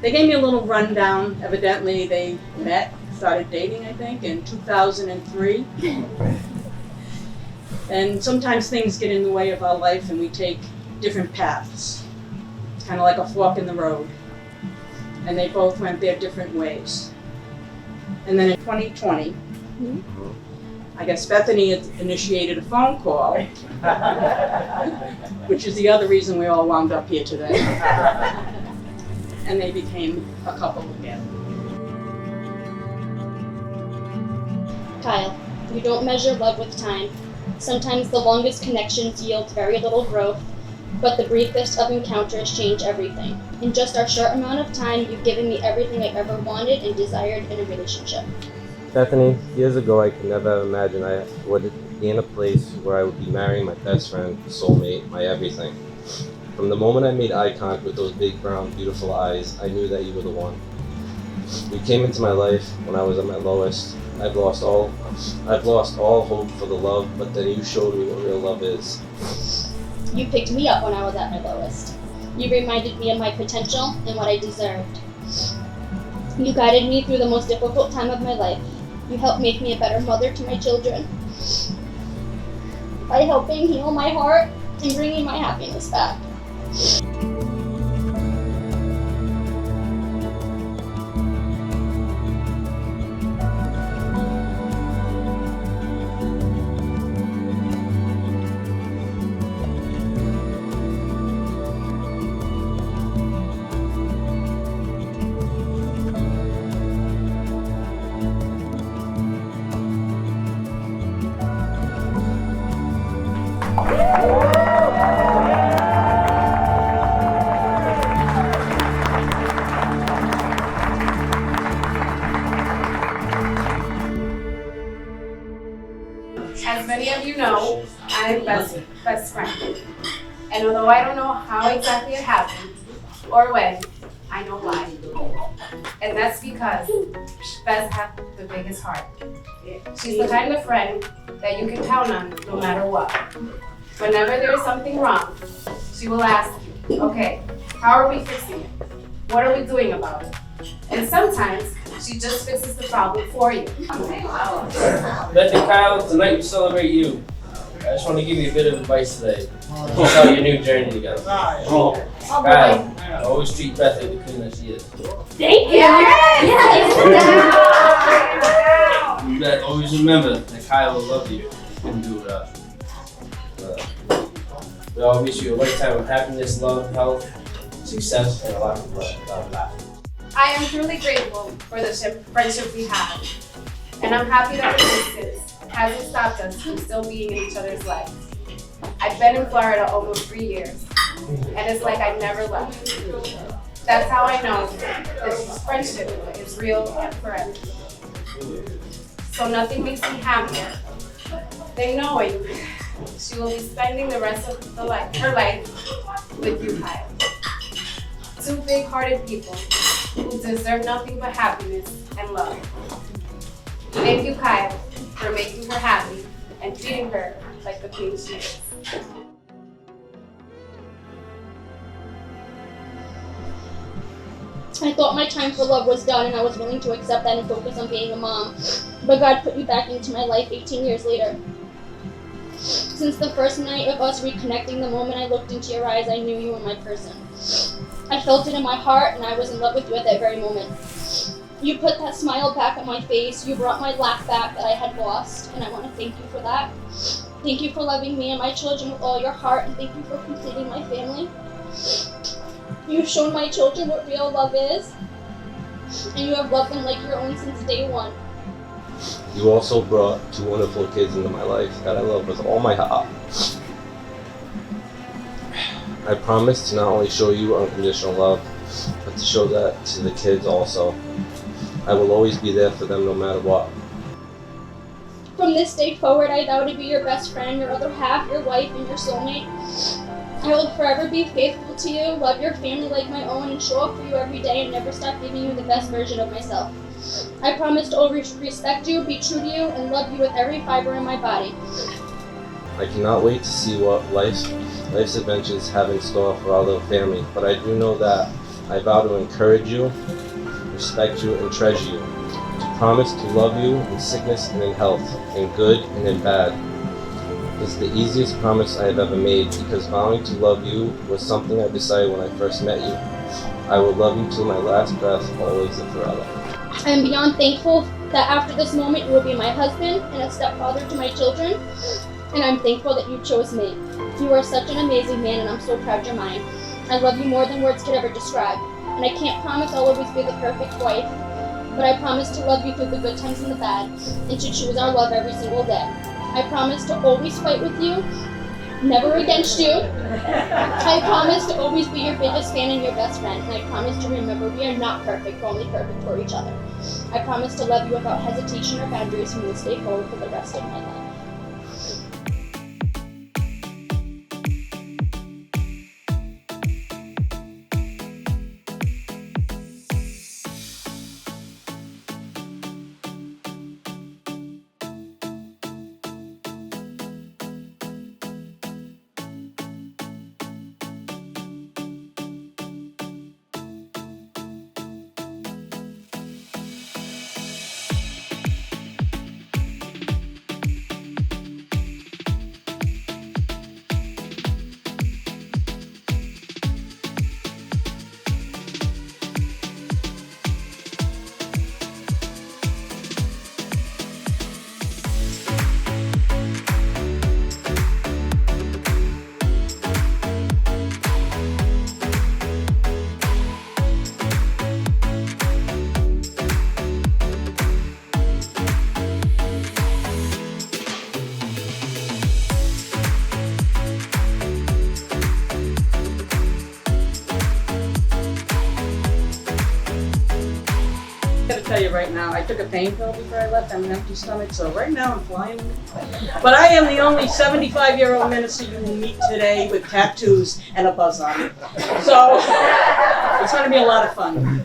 They gave me a little rundown. Evidently, they started dating, I think, in 2003. And sometimes things get in the way of our life and we take different paths. It's kind of like a fork in the road. And they both went their different ways. And then in 2020, I guess Bethany had initiated a phone call, which is the other reason we all wound up here today. And they became a couple again. Kyle, you don't measure love with time. Sometimes the longest connections yield very little growth, but the briefest of encounters change everything. In just our short amount of time, you've given me everything I ever wanted and desired in a relationship. Bethany, years ago I could never have imagined I would be in a place where I would be marrying my best friend, soulmate, my everything. From the moment I made eye contact with those big, brown, beautiful eyes, I knew that you were the one. You came into my life when I was at my lowest. I've lost all hope for the love, but then you showed me what real love is. You picked me up when I was at my lowest. You reminded me of my potential and what I deserved. You guided me through the most difficult time of my life. You helped make me a better mother to my children by helping heal my heart and bringing my happiness back. As many of you know, I'm best friend. And although I don't know how exactly it happened or when, I know why. And that's because Beth has the biggest heart. She's the kind of friend that you can count on no matter what. Whenever there's something wrong, she will ask you, okay, how are we fixing it? What are we doing about it? And sometimes she just fixes the problem for you. Bethany Kyle, tonight we celebrate you. I just want to give you a bit of advice today. Just how your new journey together. Kyle, always treat Beth like the queen that she is. Thank you! Yes! Beth, always remember that Kyle will love you. She couldn't do it without you. We all wish you a lifetime of happiness, love, health, success, and a lot of laughter. I am truly grateful for the friendship we have. And I'm happy that the distance hasn't stopped us from still being in each other's lives. I've been in Florida almost 3 years, and it's like I never left. That's how I know this friendship is real and forever. So nothing makes me happier than knowing she will be spending the rest of her life with you, Kyle. Two big-hearted people who deserve nothing but happiness and love. Thank you, Kyle, for making her happy and treating her like the queen she is. I thought my time for love was done and I was willing to accept that and focus on being a mom. but God put you back into my life 18 years later. Since the first night of us reconnecting, the moment I looked into your eyes, I knew you were my person. I felt it in my heart, and I was in love with you at that very moment. You put that smile back on my face, you brought my laugh back that I had lost, and I want to thank you for that. Thank you for loving me and my children with all your heart, and thank you for completing my family. You've shown my children what real love is, and you have loved them like your own since day one. You also brought 2 wonderful kids into my life that I love with all my heart. I promise to not only show you unconditional love, but to show that to the kids also. I will always be there for them no matter what. From this day forward, I vow to be your best friend, your other half, your wife, and your soulmate. I will forever be faithful to you, love your family like my own, and show up for you every day and never stop giving you the best version of myself. I promise to always respect you, be true to you, and love you with every fiber in my body. I cannot wait to see what life's adventures have in store for our little family, but I do know that I vow to encourage you, respect you, and treasure you. To promise to love you in sickness and in health, in good and in bad. It's the easiest promise I have ever made, because vowing to love you was something I decided when I first met you. I will love you till my last breath, always and forever. I am beyond thankful that after this moment you will be my husband and a stepfather to my children, and I'm thankful that you chose me. You are such an amazing man, and I'm so proud you're mine. I love you more than words could ever describe, and I can't promise I'll always be the perfect wife, but I promise to love you through the good times and the bad, and to choose our love every single day. I promise to always fight with you, never against you. I promise to always be your biggest fan and your best friend, and I promise to remember we are not perfect, we're only perfect for each other. I promise to love you without hesitation or boundaries from this day forward for the rest of my life. I gotta tell you right now, I took a pain pill before I left. I'm an empty stomach, so right now I'm flying. But I am the only 75-year-old minister you will meet today with tattoos and a buzz on. So it's gonna be a lot of fun.